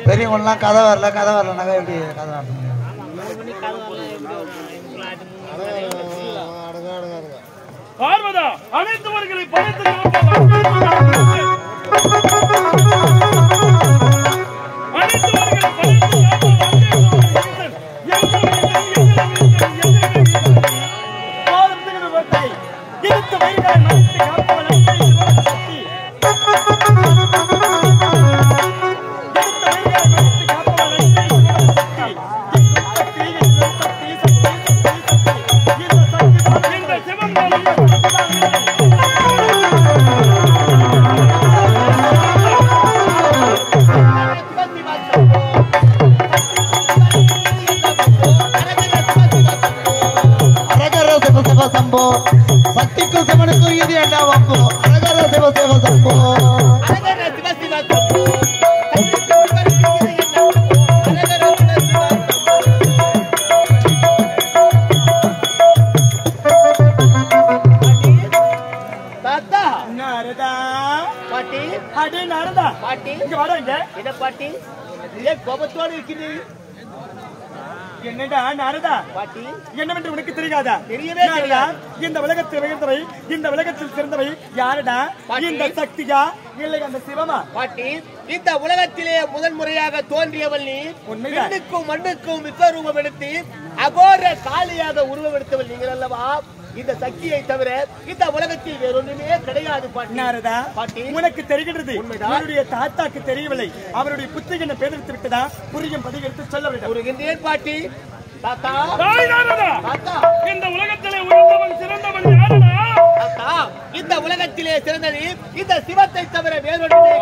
பெரியவங்கலாம் கதை வரலனாக்கா எப்படி கதை வரணும்? பார்வதா அனைத்தவர்களை படைத்து சக்திக்கும் சிவனுக்கும் இது என்ன வம்பு? அரகர சிவ சிவ சம்போ கோபத்தோடு இருக்கிறது. என்னடா நாரதா பாட்டி என்னவென்று உனக்கு தெரியாதா? தெரியவே தெரியாது. இந்த உலகத்தில் உயர்ந்தவை, இந்த உலகத்தில் சிறந்தவை யாரடா? இந்த சக்தியா இல்லை அந்த சிவமா? பாட்டி இந்த உலகத்திலே முதல் முறையாக தோன்றியவள் நீ. மண்ணுக்கும் மண்ணுக்கும் விஸ்வரூபம் எடுத்து அகோர காளியாக உருவம் எடுத்தவள் நீங்கள் அல்லவா? இந்த சக்தியை தவிர இந்த உலகத்தில் வேறொன்றுமே கிடையாது பாட்டி. பாட்டி உனக்கு தெரிகிறது, உன்னுடைய தாத்தாக்கு தெரியவில்லை. அவருடைய புத்திகனை பேதெடுத்து விட்டதா? புரியும் பதிவு எடுத்து சொல்ல வேண்டும் பாட்டி. தாத்தா இந்த உலகத்திலே உயர்ந்தவன் சிறந்தவன் யாரடா? தாத்தா இந்த உலகத்திலே சிறந்தது இந்த சிவத்தை தவிர வேறொன்றுமே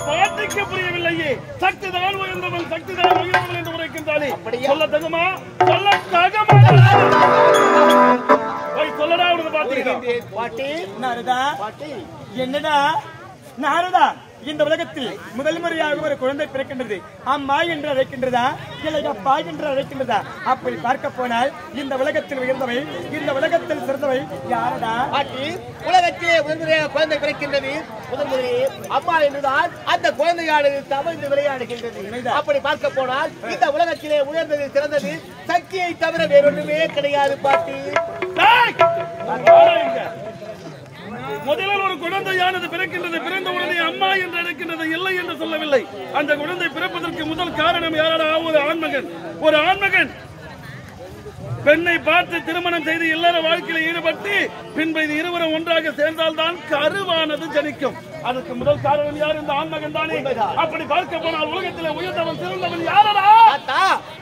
பாட்டிக்கு புரியவில்லையே. சக்தி தான் உயர்ந்தவன், சக்தி தான் உயர்ந்தவன் என்று உரைக்கின்றாலே சொல்ல தகுமா? சொல்ல தகுமா? சொல்லடா பாட்டி. நாரதா என்னடா நாரதா, இந்த உலகத்தில் முதல் முறையாக ஒரு குழந்தை பிறக்கின்றது. அம்மா என்று அழைக்கின்றதா இல்லை அப்பா என்று அழைக்கின்றதா? அப்படி பார்க்க போனால் இந்த உலகத்தில் உயர்ந்தவை, இந்த உலகத்தில் சிறந்தவை யாரடா? பாட்டி உலகத்திலே முதல் முறையாக குழந்தை பிறக்கின்றது. முதல் முறையே அம்மா என்றுதான் அந்த குழந்தையானது தவழ்ந்து விளையாடுகின்றது. அப்படி பார்க்க போனால் இந்த உலகத்திலே உயர்ந்தது சிறந்தது சக்தியை தவிர வேறொன்றுமே கிடையாது பாட்டி. முதலில் ஒரு குழந்தையானது பிறக்கின்றது. பிறந்த உடனே அம்மா என்று அழைக்கின்றது, இல்லை என்று சொல்லவில்லை. அந்த குழந்தை பிறப்பதற்கு முதல் காரணம் யாரா? ஒரு ஆண்மகன். ஒரு ஆண்மகன் பெண்ணை பார்த்து திருமணம் செய்து இல்லற வாழ்க்கையில் ஈடுபட்டு பின்பு இது இருவரும் ஒன்றாக சேர்ந்தால்தான் கருவானது ஜனிக்கும். அதுக்கு முதல் காரணம் யார்? இந்த ஆண்மகன் தானே. அப்படி பார்க்க போனால் உலகத்தில் உயர்ந்தவன் சிறந்தவன் யாரா?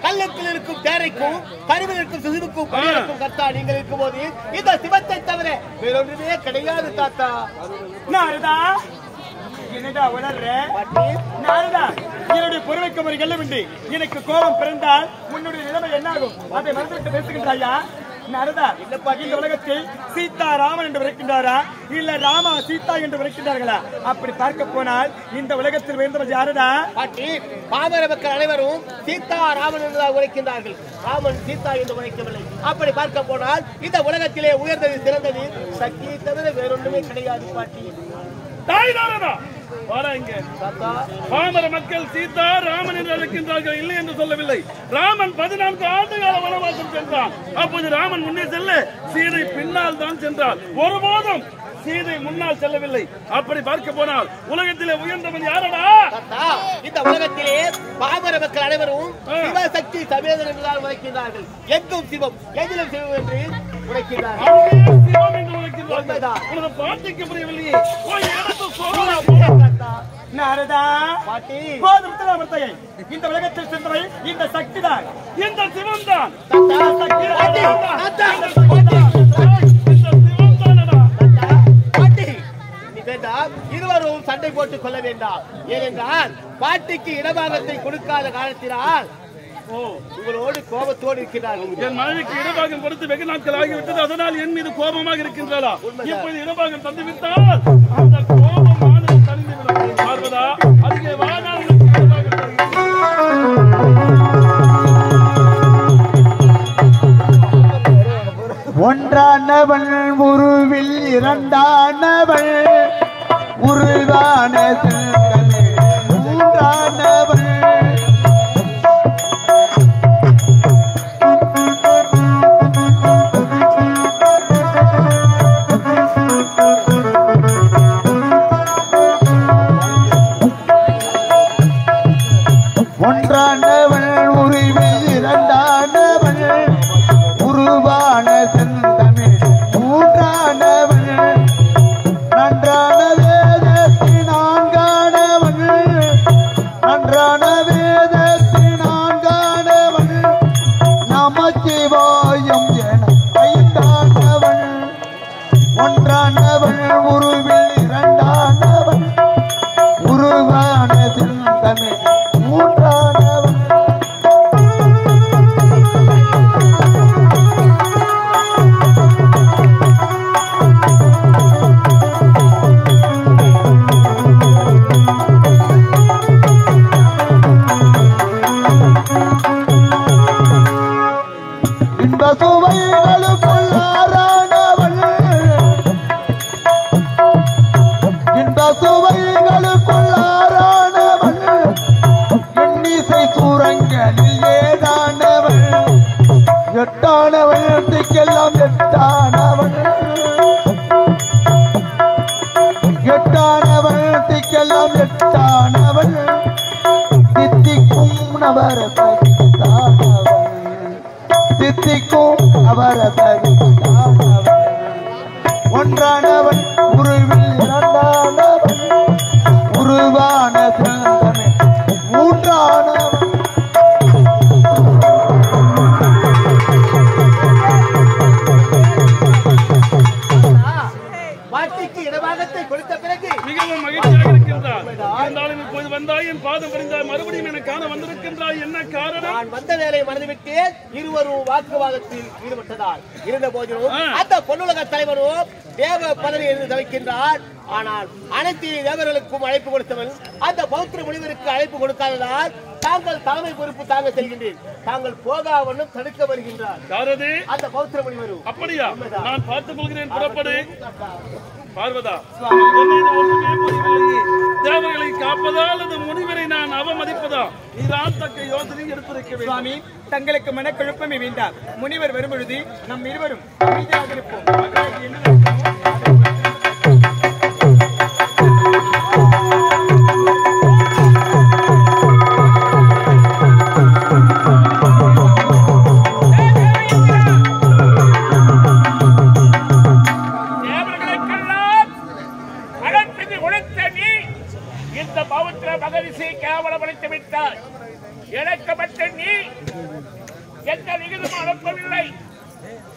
கள்ளத்தில் இருக்கும் தேரைக்கும் கருவில் இருக்கும் சிசுவுக்கும் கர்த்தா நீங்கள் இருக்கும் போது இந்த சிவத்தை தவிர வேறொன்றுமே கிடையாது தாத்தா. நாரதா என்னடா உணர்ற? நாரதா என்னுடைய பொறுமைக்கு ஒரு எல்லவின்றி எனக்கு கோபம் பிறந்தால் உன்னுடைய நிலைமை என்னாகும்? அதை மறந்துவிட்டு பேசுகின்றாயா? நாரதா இந்த உலகத்தில் சீதா ராமன் என்று விரைக்கின்றாரா இல்ல ராமா சீதா என்று விரைக்கின்றார்களா? அப்படி பார்க்க போனால் இந்த உலகத்தில் உயர்ந்தவர் யாரடா? பாட்டி பாமர மக்கள் அனைவரும் சீதா ராமன் என்றுதான் உரைக்கின்றார்கள். ராமன் சீதா என்று உரைக்கவில்லை. அப்படி பார்க்க போனால் இந்த உலகத்திலே உயர்ந்தது சிறந்தது சக்தியை தவிர வேறொன்றுமே கிடையாது பாட்டி. பாமர மக்கள் சீதா ராமன் என்று அழைக்கின்றார்கள், இல்லை என்று சொல்லவில்லை. ராமன் 14 ஆண்டு கால வனவாசம் சென்றான். அப்போது ராமன் முன்னே செல்ல சீதை பின்னால் தான் சென்றார். ஒருபோதும் சீதை முன்னால் செல்லவில்லை. அப்படி பார்க்க போனால் உலகத்திலே உயர்ந்தவன் யாரடா? இந்த உலகத்திலே பாமர மக்கள் அனைவரும் சிவசக்தி சமேதன் என்றுதான் உரைக்கின்றார்கள். எங்கும் சிவம், எதிலும் சிவம் என்று உரைக்கின்றார்கள். பாட்டிக்கு புரியவில்லையே. இந்த உலகத்தில் சென்றவை இந்த சக்தி தான், இந்த சிவம் தான். இருவரும் சண்டை போட்டுக் கொள்ள வேண்டாம். ஏனென்றால் பாட்டிக்கு இடபாகத்தை கொடுக்காத காலத்தினால் உங்களோடு கோபத்தோடு இருக்கிறார்கள். என் மனைவிக்கு இடபாகம் கொடுத்து வெகு நாட்கள் ஆகிவிட்டது. அதனால் என் மீது கோபமாக இருக்கின்றாளா? இப்போது இடபாகம் தந்துவிட்டால் அந்த கோபமானது தனிந்துவிடும். பார்வதா அதுக்கு வாழ்நாள் ஒன்றானவள் உருவில் இரண்டானவள் உருவான உருவான செந்தமே மூன்றானவள் ஒன்றானவள் உருவில் இரண்டானவள் உருவான செந்தமிழ் மூன்றானவள் நன்றான வேதத்தின் நான்கானவள் நன்றான வேதத்தின் நான்கானவள் நமச்சிவாயம் என ஐந்தானவள் ஒன்றானவள் உருவில் இரண்டானவள் உருவான செந்தமிழ் மூன்றானவள் இன்ப சுவைகளுக்குள் ஆறானவள் இன்ப சுவைகளுக்குள் ஆறானவள் எண்ணிசை சூரங்களில் ஏதானவள் எட்டானவள் திக்கெல்லாம் எட்டானவள் எட்டானவள் திக்கெல்லாம் எட்டானவள் தித்திக்கும் நவரசகித்தானவள் தித்திக்கும் நவரசகித்தானவள் ஒன்றானவள் உருவில் இரண்டானவள் உருவான செந்தமே மூன்றானவள் பாட்டிக்கு இடபாகத்தை கொடுத்த பிறகு மிகவும் மகிழ்ச்சியாக இருக்கின்றார். இருந்தாலும் இப்போது வந்தாய், என் பாதம் பறிந்தாய், மறுபடியும் என காண வந்திருக்கின்றாய். என்ன காரணம்? நான் வந்த வேலையை மறந்துவிட்டு இருவரும் வாக்குவாதத்தில் ஈடுபட்டதால் இருந்த போதிலும் அந்த பொன்னுலக தலைவரும் தேவ பதவி என்று தவிக்கின்றார். ஆனால் அனைத்து தேவர்களுக்கும் அழைப்பு கொடுத்தவன் அந்த பௌத்திர முனிவருக்கு அழைப்பு கொடுக்காததால் தாங்கள் தலைமை பொறுப்பு தாங்க செல்கின்றேன். தாங்கள் போகாவண்ணும் தடுக்க வருகின்றார். யாரது? அந்த பௌத்திர முனிவரும். அப்படியா? நான் பார்த்துக் கொள்கிறேன். புறப்படு. பார்வதா, தேவர்களை காப்பதா அல்லது முனிவரை நான் அவமதிப்பதா? நீதான் தக்க யோசனை எடுத்திருக்க வேண்டும். சுவாமி, தங்களுக்கு மனக்குழப்பமே வேண்டாம். முனிவர் வரும் பொழுது நம் இருவரும் அமைதியாக இருப்போம்.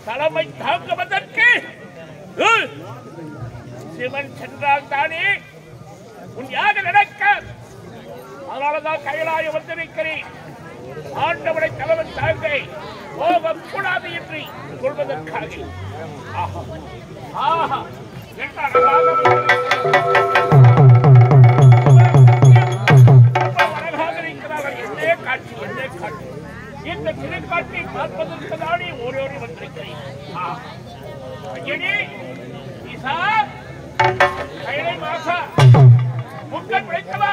தலைமை தாக்குவதற்கு சிவன் சென்றால் தானே உன் யாக நடக்க. அதனாலதான் கைலாயம் வந்திருக்கிறேன். ஆண்டவனை தலைவன் தாங்கை போகக்கூடாது என்று சொல்வதற்காக. ஆஹா, அழகாக இருக்கிறார்கள். என்னே காட்சி, என்னே காட்சி. இந்த திருக்காட்சி பார்ப்பதற்கு தானே ஓடி ஓடி வந்திருக்கிறேன். கைலை மாசா முக்கன் விளைத்தவா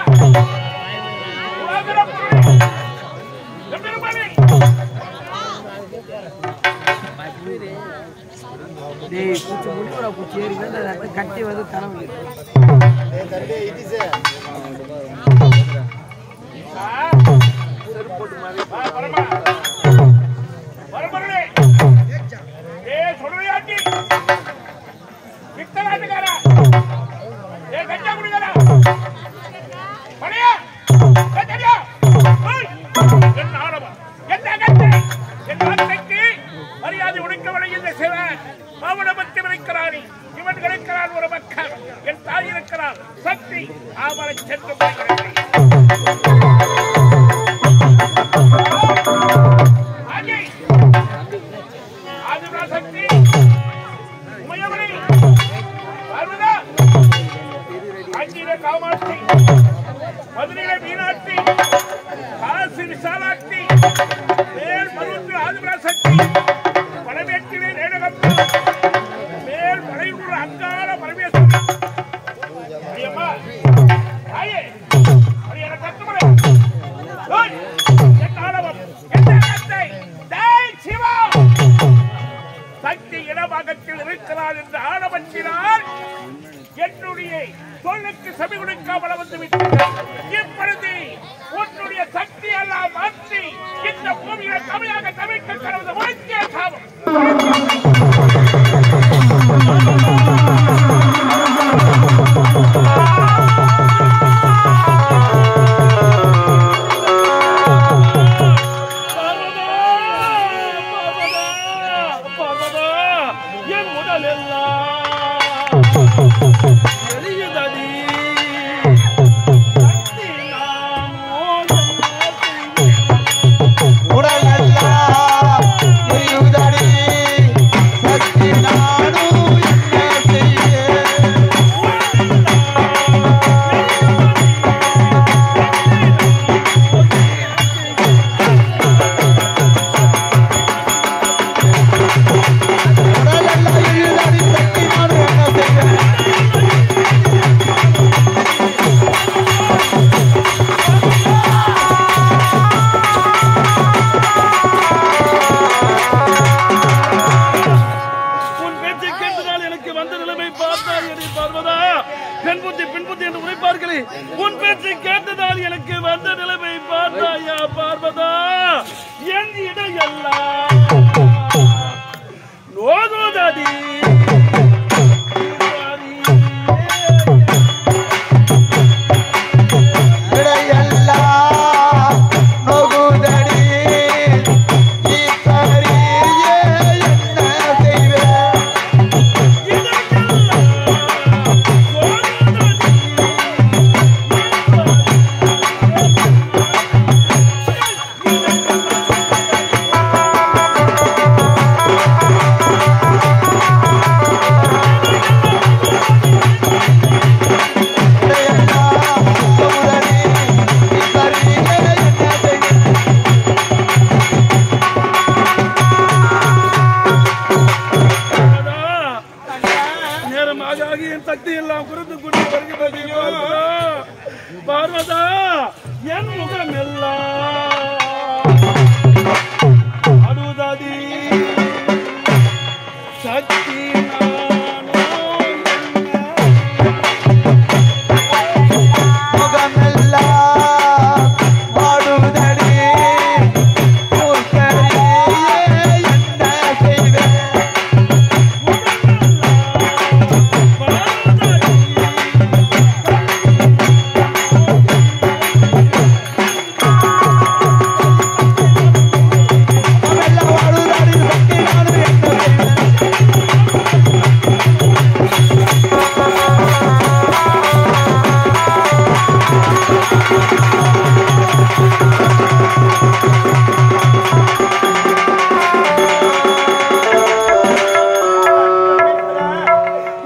கட்டி வந்து தலைவலி சொல்லுவையாட்டி வித்தலாட்டுக்காரா கஞ்சா குடிக்காரா பழையா என் ஆணவா என் அகத்தை என் அகத்தைக்கு மரியாதை உடைக்கவனை இந்த சிவன் அவனமத்தை விளைக்கிறானே இவன் கிடைக்கிறான் ஒரு மக்கள் என் தாய் இருக்கிறார் சக்தி அவனை சென்று சக்தி உமையவனை பார்வதா காஞ்சியில காமாட்சி மதுரையில மீனாட்சி காசி விசாலாட்சி மேல் மருவத்தில் ஆதிபரா சக்தி பழவேற்றிலே ரேணகம்பா மேல் மலையூர் அங்கார பரமேஸ்வரன் தாயே, அது எனக்கு அர்த்தமில்லை. ஓய், என் ஆணவம், என் அகத்தை, ஜெய் சிவா! சக்தி இடபாகத்தில் இருக்கிறார் என்ற ஆணவத்தினால் என்னுடைய சொல்லுக்கு செவி கொடுக்காமல் வந்து விட்டீர்கள். இப்பொழுது உன்னுடைய சக்தி எல்லாம் மாற்றி இந்த பூமியில தமிழாக தமிழ்க்கு கடவுள் உழைக்கே சாபம். என் முதல் எல்லாம் எளியதடி சக்தி நாமோ உடலெல்லாம் எரியுதடி சக்தி நானும் என்ன செய்வேன் உடலெல்லாம் எரியுதடி சக்தி நானும் என்ன செய்வேன் உன் பேச்சை கேட்டதால் எனக்கு வந்த நிலைமை பார்த்தாய் எடி பார்வதா. பெண் புத்தி பின் புத்தி என்று உரைப்பார்களே, உன் பேச்சை கேட்டதால் எனக்கு வந்த நிலைமை பார்த்தாயா பார்வதா. என் இடையெல்லாம் நோகுதடி இடையெல்லாம் நோகுதடி ஈஸ்வரியே என்ன செய்வேன் நேரமாக என் சக்தி எல்லாம் குறைந்து கொண்டு வருகிறது பார்வதா. என் முகம் எல்லாம் அடுதடி சக்தி முகமெல்லாம் வாடுதடி மூர்க்கரியே என்ன செய்வேன் முகமெல்லாம் வாடுதடி சக்தி நானும் என்ன செய்வேன்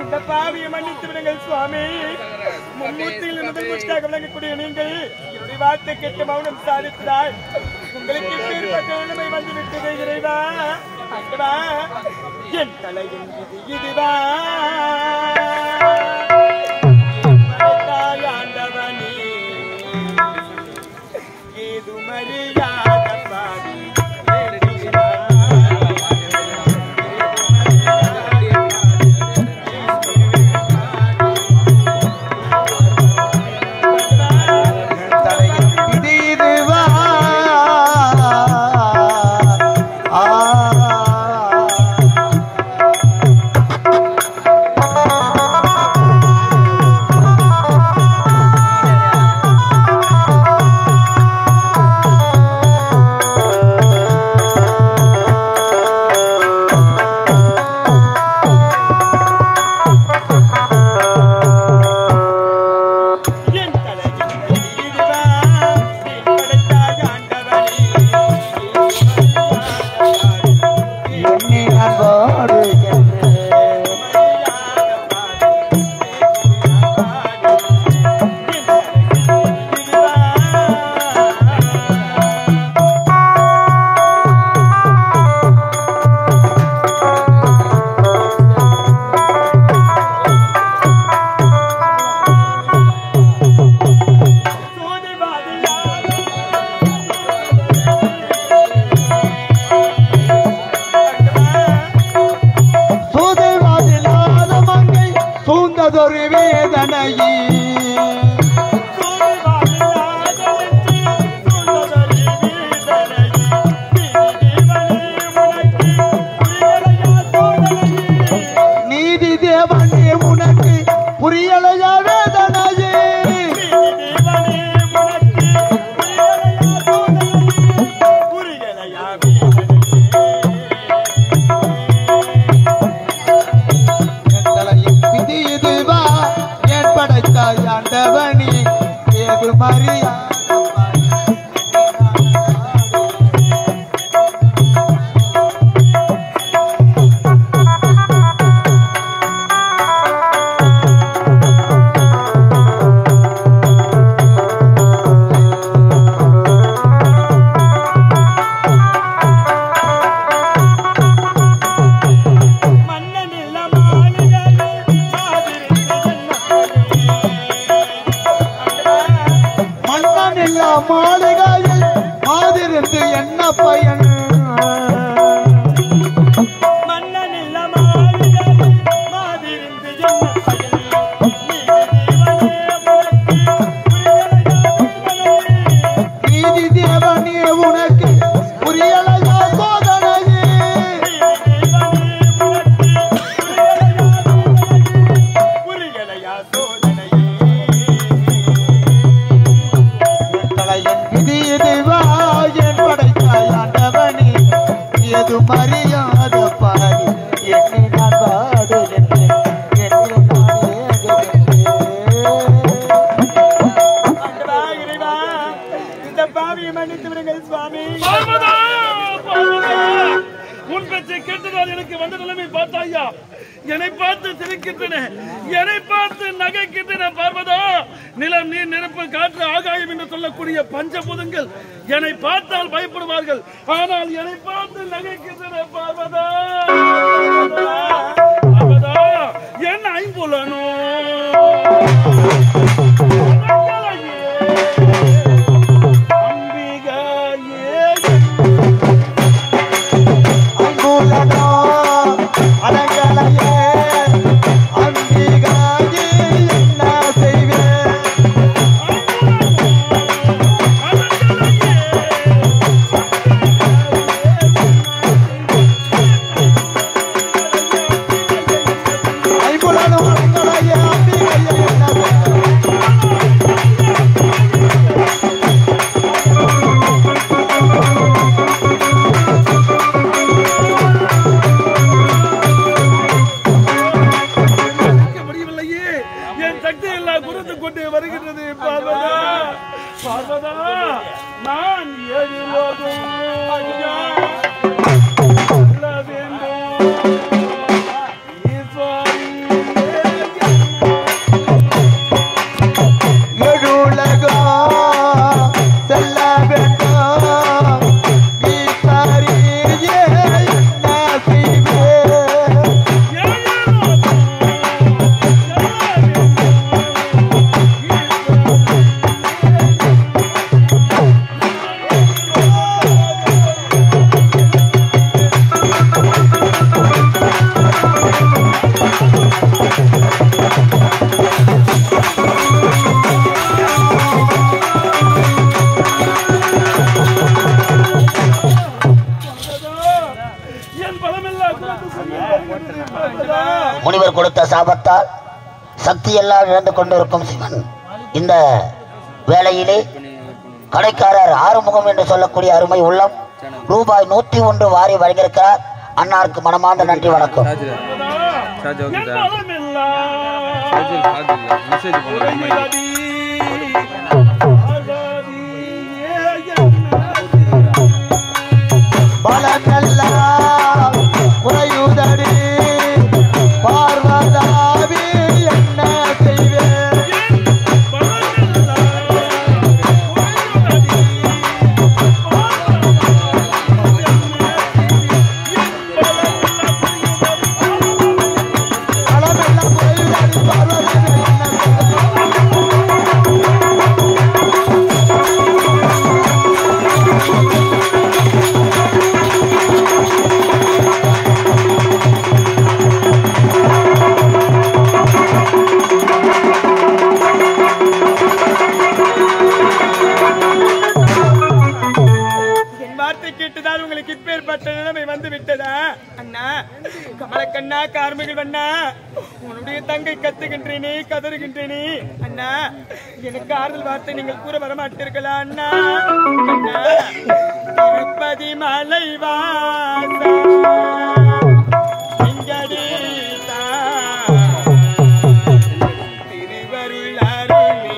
இந்த பாவியை மன்னித்து விடுங்கள் சுவாமி. மும்மூர்த்தியில் முதல் முத்தாக விளங்கக்கூடிய நீங்கள் என்னுடைய வார்த்தை கேட்டு மௌனம் சாதித்தால் உங்களுக்கு எப்பேற்பட்ட நிலைமை வந்துவிட்டது இறைவா. அங்கவா என் தலையின் விதி இதுவா. தாயாண்டவனே ஏதுமறியாத பாவி தலையின் விதி இதுவா ஆ ஆண்டவனி ஏது மரியாதை மாளிகையில் மாதிருந்து என்ன பயன் மன்னனில்ல மாளிகையில் மாதிருந்து என்ன பயன் நீதி தேவனே உனக்கு புரியலையா சோதனையே புரியலையா சோதனையே என் படைத்தாய் ஆண்டவனே ஏது மரியாத பாடி என்னை நான் பாடுகின்றேன் என்னை நான் ஆண்டவா, இறைவா, இந்த பாவியை மன்னித்து விடுங்கள் சுவாமி. பார்வதா, பார்வதா, உன் பேச்சை கேட்டதால் எனக்கு வந்த நிலைமை பார்த்தாயா? என்னை பார்த்து சிரிக்கின்றன, என்னை பார்த்து நகைக்கின்றன. பார்வதா, நிலம், நீர், நெருப்பு, காற்று, ஆகாயம் என்று சொல்லக்கூடிய பஞ்சபூதங்கள் என்னை பார்த்தால் பயப்படுவார்கள், ஆனால் என்னை பார்த்து நகைக்கின்றன. பார்வதா, பார்வதா, என் ஐம்புலனோ பார்வதா, நான் எதிலோதும் முனிவர் கொடுத்த சாபத்தால் சக்தி எல்லாம் இழந்து கொண்டிருக்கும் சிவன் இந்த வேளையிலே கடைக்காரர் ஆறுமுகம் என்று சொல்லக்கூடிய அருமை உள்ளம் ரூபாய் 101 வாரி வழங்கியிருக்கிறார். அன்னாருக்கு மனமார்ந்த நன்றி, வணக்கம். பலமெல்லாம் குறையுதடி பார்வதாவி என்ன செய்வேன் பலமெல்லாம் குறையுதடி பார்வதாவி கேட்டுதான் உங்களுக்கு இப்பேற்பட்ட நிலைமை வந்து விட்டதா? அண்ணா, கமலக்கண்ணா, கார்மிகள் வண்ணா, உன்னுடைய தங்கை கத்துகின்றேனே, கதறுகின்றேனே. அண்ணா, எனக்கு ஆறுதல் வார்த்தை நீங்கள் கூற வரமாட்டீர்களா? அண்ணா, அண்ணா, திருப்பதி மலை வாசா திருவருள் அருளே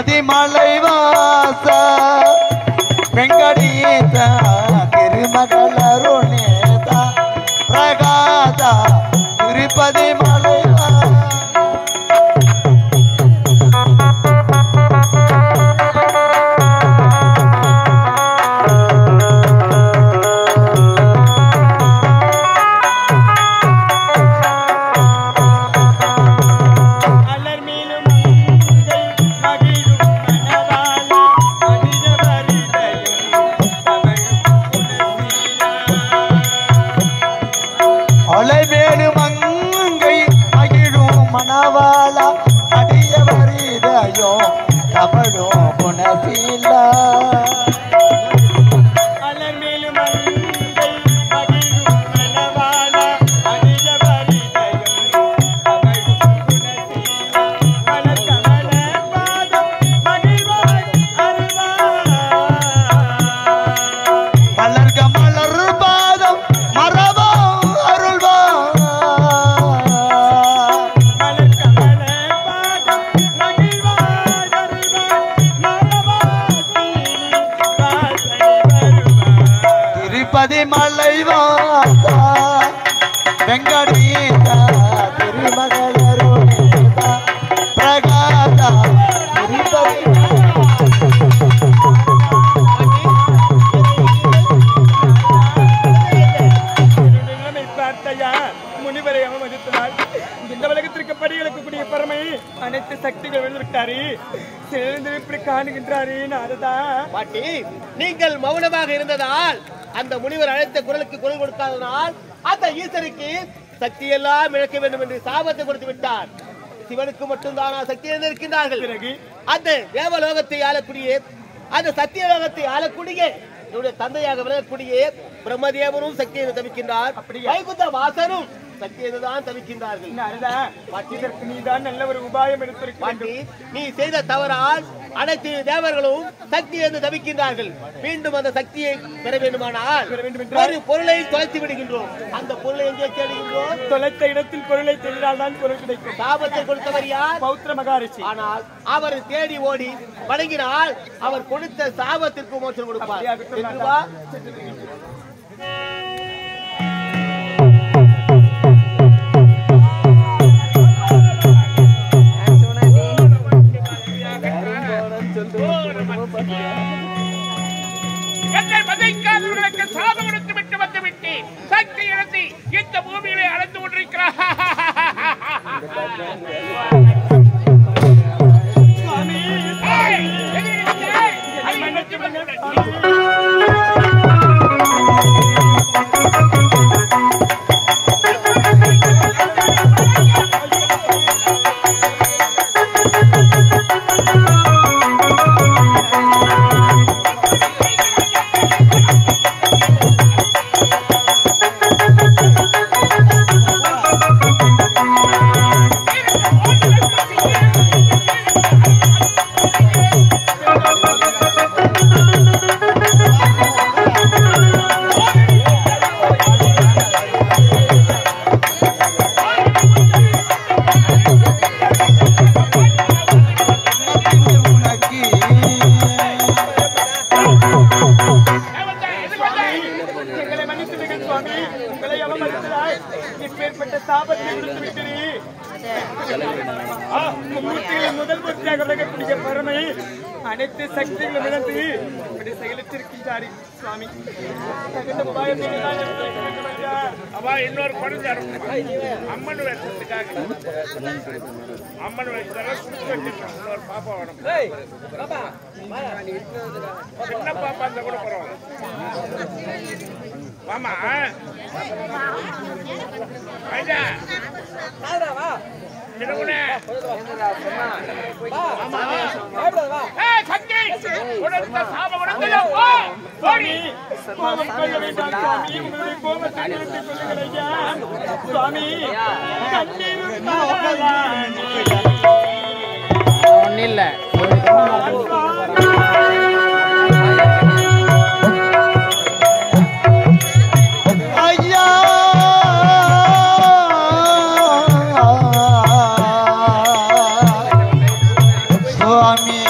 திருப்பதி மலைவாச வெங்கடீச திருமகளருணேத பிரகாத திருப்பதி மலைவாச அலைவேலு மங்கை மகிழும் மணவாளா அடியவரிதையோ தமிழும் குணசீலா மலைவாச வெங்கடீச திருமகளருணேத பிரகாத திருப்பதி முனிவரை அவமதித்ததால் இந்த உலகத்திற்கு படிகளுக்கு பரமை அனைத்து சக்திகள் விழுந்துவிட்டாரு இப்படி காணுகின்றாரு நாரதா. பாட்டி, நீங்கள் மௌனமாக இருந்ததால் அந்த முனிவர் அழைத்த குரலுக்கு குரல் கொடுக்காததால் அந்த ஈஸ்வருக்கு சக்தி எல்லாம் இழக்க வேண்டும் என்று சாபத்தை கொடுத்து விட்டார். சிவனுக்கு மட்டும்தான் சக்தி இருக்கின்றார்கள். பிறகு அந்த தேவலோகத்தை ஆளக்கூடிய அந்த சத்தியலோகத்தை ஆளக்கூடிய என்னுடைய தந்தையாக விளங்கக்கூடிய பிரம்மதேவனும் சக்தியை தவிக்கின்றார். வைகுந்த வாசனும் சக்தியைதான் தவிக்கின்றார்கள். இதற்கு நீதான் நல்ல ஒரு உபாயம் எடுத்திருக்க. நீ செய்த தவறால் அனைத்து தேவர்களும் சக்தி என்று தவிக்கின்றார்கள். மீண்டும் அந்த சக்தியை பெற வேண்டுமானால் ஒரு பொருளை தொலைத்து விடுகின்றோம். அந்த பொருளை எங்கே தேடுகின்றோம்? தொலைத்த இடத்தில் பொருளை தேடினால் தான் பொருள் கிடைக்கும். சாபத்தை கொடுத்தவர் யார்? பௌத்திர மகாரிஷி. ஆனால் அவர் தேடி ஓடி வணங்கினால் அவர் கொடுத்த சாபத்திற்கு மோட்சம் கொடுப்பார். என்னை மதிக்காதவர்களுக்கு சாபம் கொடுத்து விட்டு வந்துவிட்டு சக்தி இழந்து இந்த பூமியிலே அழைத்து கொண்டிருக்கிறார். முதல் முறையாக விளங்கக்கூடிய பரமை அனைத்து சக்திகளும் இழந்து இப்படி செயலித்திருக்கின்றார் சுவாமி. இன்னொரு குழந்தை அம்மன் வேஷத்துக்காக அம்மன் வேஷத்துக்காக இன்னொரு பாப்பா வேணும். சின்ன பாப்பா அந்த கூட பரவாயில்ல. மாமா ஒன்னில்ல Swami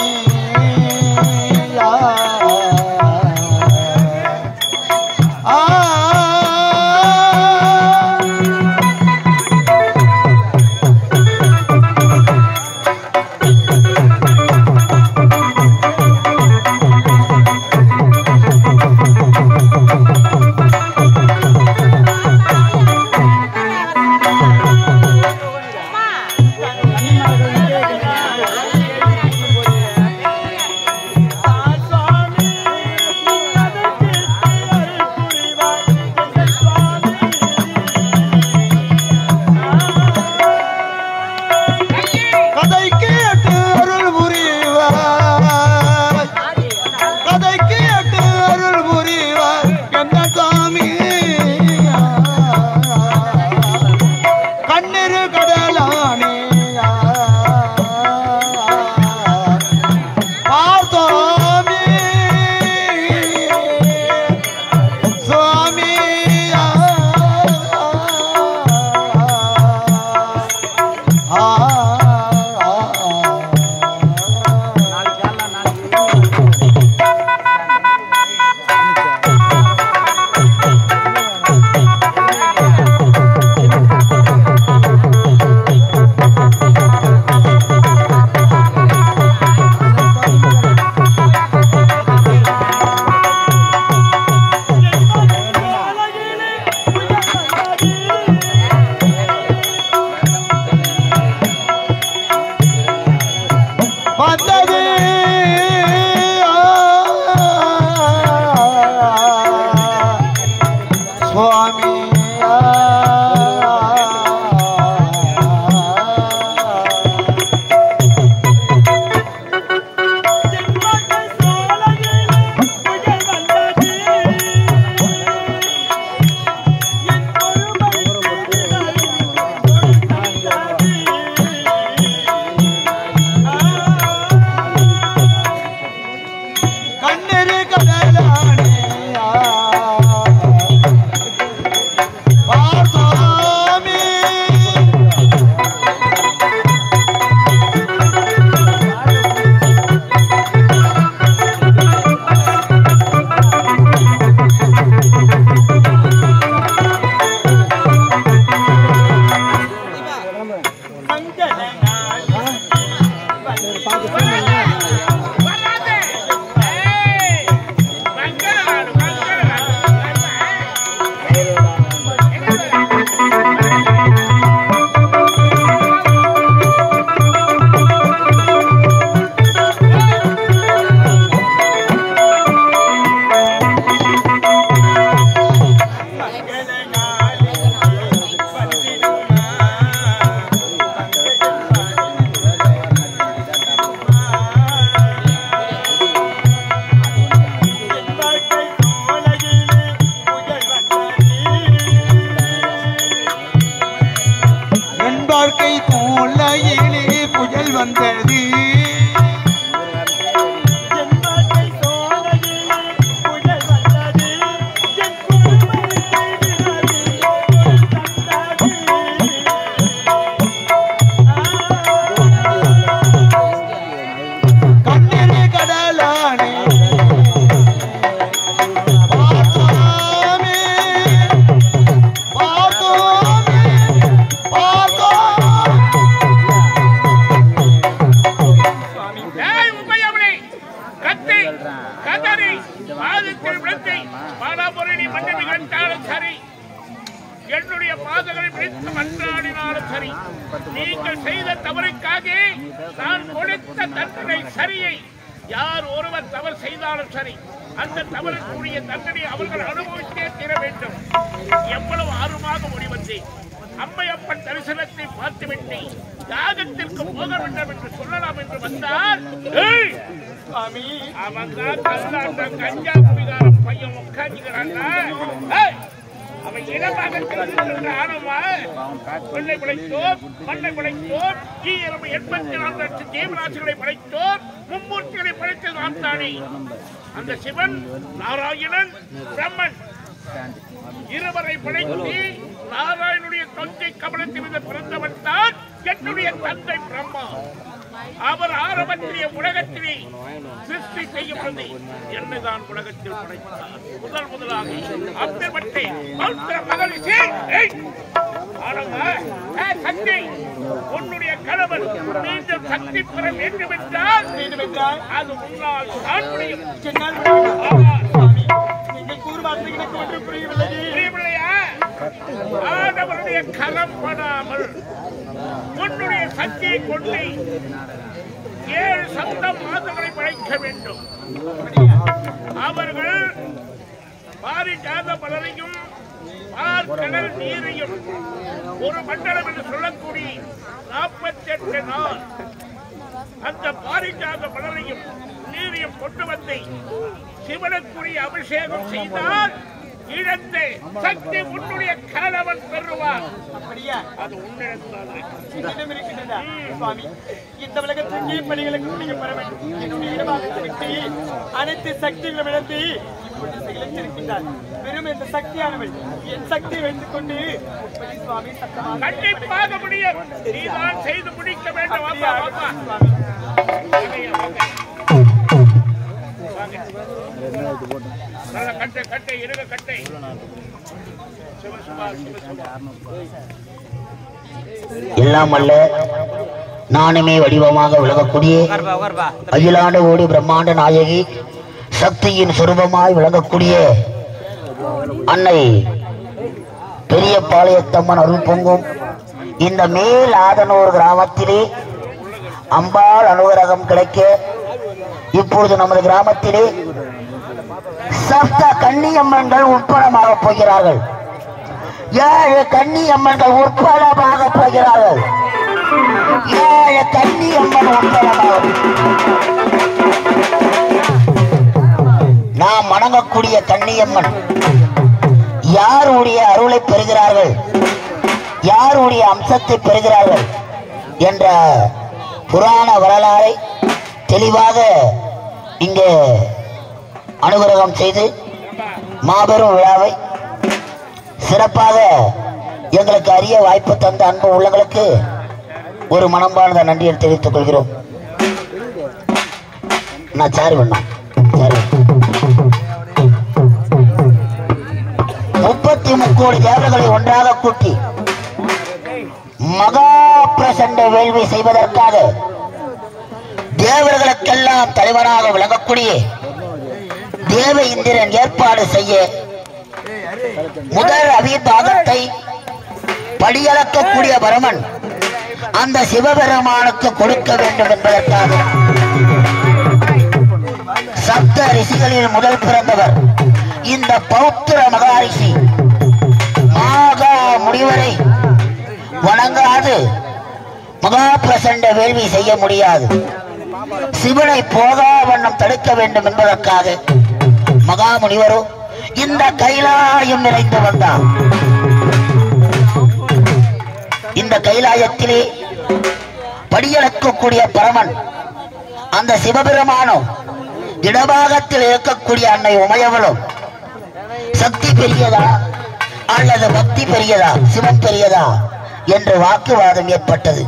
சுவாமி என்னுடைய பாதங்களை பிடித்து மன்றாடினாலும் சரி, நீங்கள் செய்த தவறுக்காக நான் கொடுத்த தண்டனை சரியை யார் ஒருவர் தவறு செய்தாலும் சரி, அந்த தவறுக்குரிய தண்டனை அவர்கள் அனுபவித்தே தீர வேண்டும். எவ்வளவு ஆர்வமாக முடிவந்தேன். அம்மையப்பன் தரிசனத்தை பார்த்துவிட்டு யாகத்திற்கு போக வேண்டும் என்று சொல்லலாம் என்று வந்தால், அவன் தான் கல்லாண்ட கஞ்சா குடிகார பையன் உட்காந்துக்கிறாங்க. அவன் இடமாக ஆனவா வெள்ளை படைத்தோர், மண்ணை படைத்தோர், 84 லட்சம் ஜீவராசிகளை படைத்தோர், மும்மூர்த்திகளை படைத்தது நான் தானே. அந்த சிவன், நாராயணன், பிரம்மன் இருவரை படைத்து நாராயணுடைய தொண்டை கமலத்திலிருந்து பிறந்தவன் தான் என்னுடைய தந்தை பிரம்மா. அவர் ஆரம்பத்திலே உலகத்திலே சிருஷ்டி செய்யப்பட்டது என்னதான் உலகத்தில் படைத்தார். முதலாக அப்பேற்பட்ட மகளிஷி சக்தி, உன்னுடைய கணவன் மீண்டும் சக்தி பெற வேண்டும் என்றால் அது முன்னால் தான் முடியும். ஆடவருடைய கலம் படாமல் உன்னுடைய சக்தியை கொண்டு 7 சப்த மாதங்களை படைக்க வேண்டும். அவர்கள் பாரிஜாத மலரையும் பார்க்கடல் நீரையும் ஒரு மண்டலம் என்று சொல்லக்கூடிய 48 நாள் அந்த பாரிஜாத மலரையும் நீரையும் கொண்டு வந்து சிவனுக்குரிய அபிஷேகம் செய்தால் இழந்த சக்தி உன்னுடைய கணவன் பெறுவார். அப்படியா? அது உன்னிடம் இருக்கின்றதா சுவாமி? இந்த உலகத்திற்கு பணிகளுக்கு நீங்க பெற வேண்டும். என்னுடைய இடமாக விட்டு அனைத்து சக்திகளும் இழந்து இப்பொழுது இழந்திருக்கின்றார். வெறும் இந்த சக்தியானவள் என் சக்தியை வைத்துக் கொண்டு சுவாமி சத்தமாக கண்டிப்பாக முடியும். நீதான் செய்து முடிக்க வேண்டும். கட்டை இருக கட்டை எல்லாம் அல்ல நானுமே வடிவமாக விளங்கக்கூடிய அகிலாண்ட ஓடி பிரம்மாண்ட நாயகி சக்தியின் சுரூபமாய் விளங்கக்கூடிய அன்னை பெரிய பாளையத்தம்மன் அருள் பொங்கும் இந்த மேல் ஆதனூர் கிராமத்திலே அம்பாள் அனுகிரகம் கிடைக்க இப்பொழுது நமது கிராமத்திலே சப்த கன்னியம்மன்கள் உட்படமாக போகிறார்கள். ஏழு கன்னி அம்மன்கள் உட்பலமாக போகிறார்கள். ஏழு கன்னி அம்மன் உட்பலமாக நாம் வணங்கக்கூடிய கன்னியம்மன் யாருடைய அருளை பெறுகிறார்கள், யாருடைய அம்சத்தை பெறுகிறார்கள் என்ற புராண வரலாறை தெளிவாக இங்கே அனுகிரகம் செய்து மாபெரும் விழாவை சிறப்பாக எங்களுக்கு அறிய வாய்ப்பு தந்த அன்பு உள்ளங்களுக்கு ஒரு மனம்பார்ந்த நன்றியை தெரிவித்துக் கொள்கிறோம். நான் சாரி பண்ணோம் 33 கோடி தேவர்களை ஒன்றாக கூட்டி மகா பிரசண்ட வேள்வி செய்வதற்காக தேவர்களுக்கெல்லாம் தலைவனாக விளங்கக்கூடிய தேவ இந்திரன் ஏற்பாடு செய்ய முதல் அவிபாகத்தை படியளக்கக்கூடிய பரமன் அந்த சிவபெருமானுக்கு கொடுக்க வேண்டும் என்பதற்காக சப்த ரிஷிகளில் முதல் பிறந்தவர் இந்த பௌத்திர மகாரிஷி மாகா முனிவரை வணங்காது மகா பிரசண்ட வேள்வி செய்ய முடியாது. சிவனை போகா வண்ணம் தடுக்க வேண்டும் என்பதற்காக மகா முனிவரோ இந்த கைலாயம் நிறைந்து வந்தார். இந்த கைலாயத்திலே படியளக்கக்கூடிய பரமன் அந்த சிவபெருமானும் இடபாகத்தில் இருக்கக்கூடிய அன்னை உமையவளும் சக்தி பெரியதா அல்லது பக்தி பெரியதா, சிவன் பெரியதா என்று வாக்குவாதம் ஏற்பட்டது.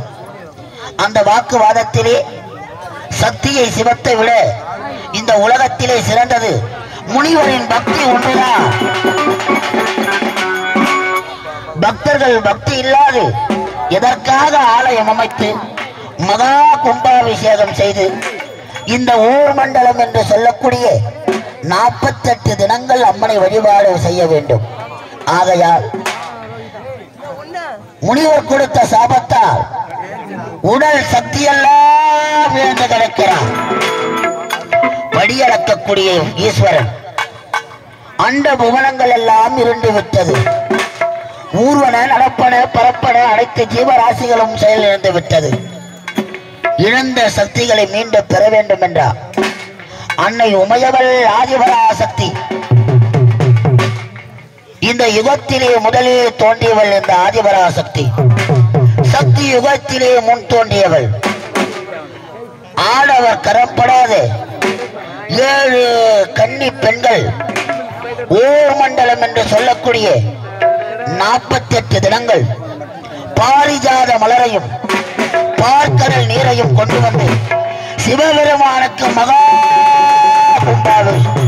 அந்த வாக்குவாதத்திலே சக்தியை சிவத்தை விட இந்த உலகத்திலே சிறந்தது முனிவரின் பக்தி ஒன்றுதான். பக்தர்கள் பக்தி இல்லாது எதற்காக ஆலயம் அமைத்து மகா கும்பாபிஷேகம் செய்து இந்த ஊர் மண்டலம் என்று சொல்லக்கூடிய 48 தினங்கள் அம்மனை வழிபாடு செய்ய வேண்டும். ஆகையால் முனிவர் கொடுத்த சாபத்தால் உடல் சக்தியெல்லாம் விழுந்து கிடக்கிறார். படியளக்கக்கூடிய ஈஸ்வரன் அண்ட புவனங்கள் எல்லாம் இருண்டு விட்டது. ஊர்வன நடப்பன பரப்பன அனைத்து ஜீவராசிகளும் செயலிழந்து விட்டது. இழந்த சக்திகளை மீண்டும் பெற வேண்டும் என்றார் அன்னை உமையவள் ஆதிபராசக்தி. இந்த யுகத்திலே முதலில் தோன்றியவள் இந்த ஆதிபராசக்தி. சக்தி யுகத்திலே முன் தோன்றியவள். ஆடவர் கரப்படாத 7 கன்னி பெண்கள் ஓர் மண்டலம் என்று சொல்லக்கூடிய 48 தினங்கள் பாரிஜாத மலரையும் பார்க்கடல் நீரையும் கொண்டு வந்து சிவபெருமானுக்கு மகா கும்பாபிஷேகம்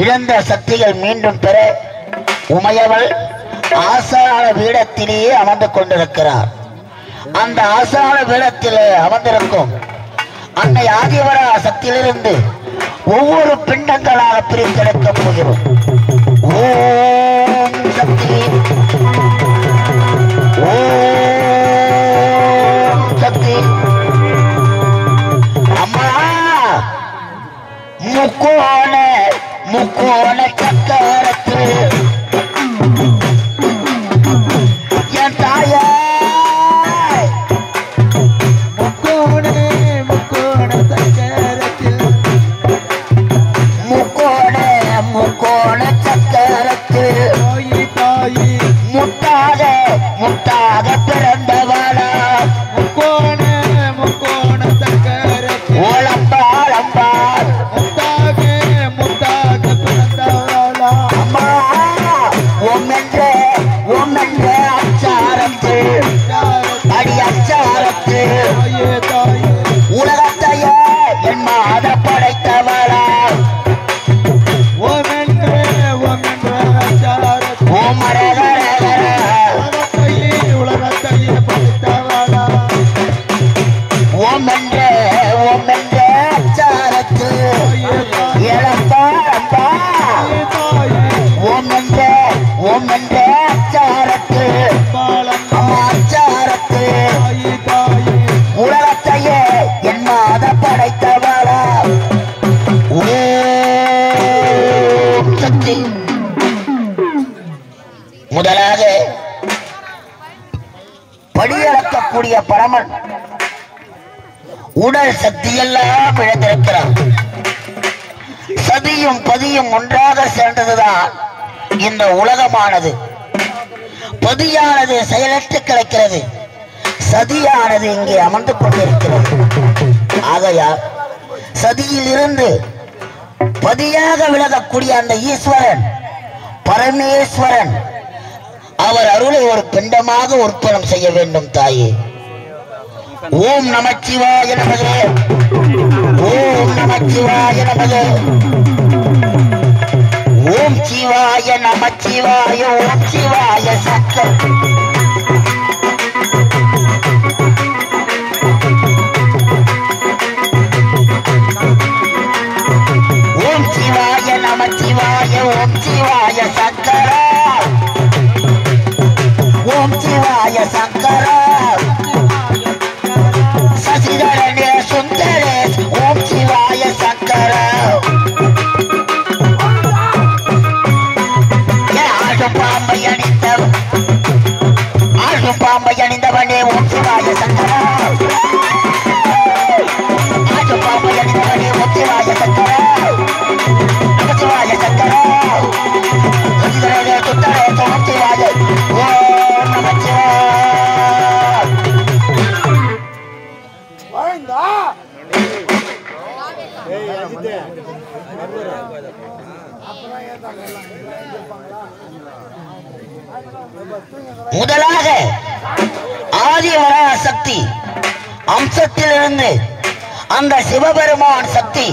இழந்த சக்திகள் மீண்டும் பெற உமையவள் ஆசான பீடத்திலேயே அமர்ந்து கொண்டிருக்கிறார். அந்த ஆசான பீடத்திலே அமர்ந்திருக்கும் அன்னை ஆதிவரா சக்தியிலிருந்து ஒவ்வொரு பிண்டங்களாக பிரித்தெடுக்க போகிறோம். ஓம் சக்தி, ஓம் சக்தி. அம்மா முக்கோண சக்கரத்தில் என் தாயே முக்கோண சக்கரத்தில் முக்கோண சக்கரத்தில் முத்தாக பிறந்தவளா முக்கோண சக்கரத்தில் ஓலம்பாள் முத்தாக பிறந்தவளா அம்மா ஓம் என்ற அச்சாரத்தில் அடி அச்சாரத்தில் உலகத்தையே என் மாத படைத்தவளா ஓம் உலகத்தையே படைத்தவளா ஓம் என்ற அச்சாரத்து இளம்பா ஓம் என்ற அச்சாரத்து அச்சாரத்து உலகத்தையே என் மாத படைத்தவளா ஓம் சக்தி. முதலாக படியளக்கக்கூடிய பரமன் உடல் சக்தியெல்லாம் இழந்திருக்கிறான். சதியும் பதியும் ஒன்றாக சேர்ந்ததுதான் இந்த உலகமானது. பதியானது செயலற்று கிடக்கிறது, சதியானது இங்கே அமர்ந்து கொண்டிருக்கிறது. ஆகையால் சதியில் இருந்து பதியாக விலகக்கூடிய அந்த ஈஸ்வரன் பரமேஸ்வரன் அவர் அருளை ஒரு பிண்டமாக உற்பத்தம் செய்ய வேண்டும் தாயே. ஓம் நமச்சிவாய நமது, ஓம் நமச்சிவாய நமது, ஓம் சிவாய நமச்சிவாய, ஓம் சிவாய சக்கர். ஓம் சிவாய நமச்சிவாய, ஓம் சிவாய சக்கரா, ஓம் சிவாய சக்கரா. சசிதரனே சுந்தரேஷ், ஓம் சிவாய சக்கரா. ஆடும் பாம்பை அணிந்தவன், ஆடும் பாம்பை அணிந்தவனே ஓம் சிவாய சக்கரா. ஆடும் பாம்பை அணிந்தவனே ஓம் சிவாய சக்கரா, நமச்சிவாய சக்கரா. சசிதரனே சுந்தரேஷ், ஓம் சிவாய, ஓம் நமச்சிவாய. முதலாக ஆதிபராசக்தி அம்சத்திலிருந்து அந்த சிவபெருமான் சக்தி,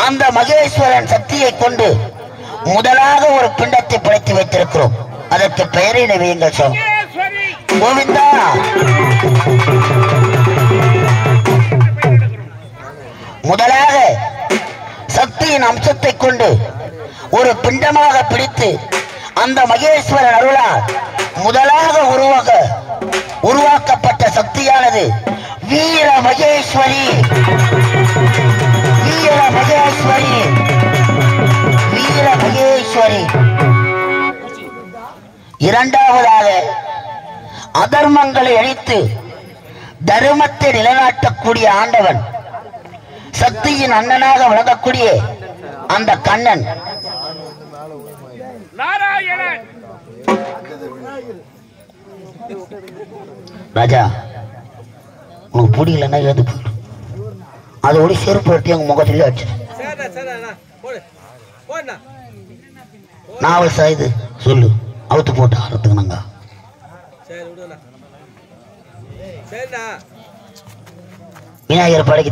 அந்த மகேஸ்வரன் சக்தியை கொண்டு முதலாக ஒரு பிண்டத்தை படைத்து வைத்திருக்கிறோம். அதற்கு பெயரை நினைவுங்கள் சாமி. கோவிந்தா. முதலாக சக்தியின் அம்சத்தை கொண்டு ஒரு பிண்டமாக பிடித்து அந்த மகேஸ்வரன் அருளால் முதலாக உருவாக்கப்பட்ட சக்தியானது வீர மகேஸ்வரி, வீர மகேஸ்வரி, வீர மகேஸ்வரி. இரண்டாவதாக அதர்மங்களை அழித்து தர்மத்தை நிலைநாட்டக்கூடிய ஆண்டவன், சக்தியின் அண்ணனாக விளங்கக்கூடிய அந்த கண்ணன் நாராயணன். ராஜா, உனக்கு பிடிக்கலன்னா எழுந்து போயிடும். அதோட செருப்பு எடுத்து எங்க முகத்திலே அடிச்சு நாவல் சாயுது சொல்லு, அவுத்து போட்டு ஆடுறதுக்கு நாங்க விநாயகர் படைக்கு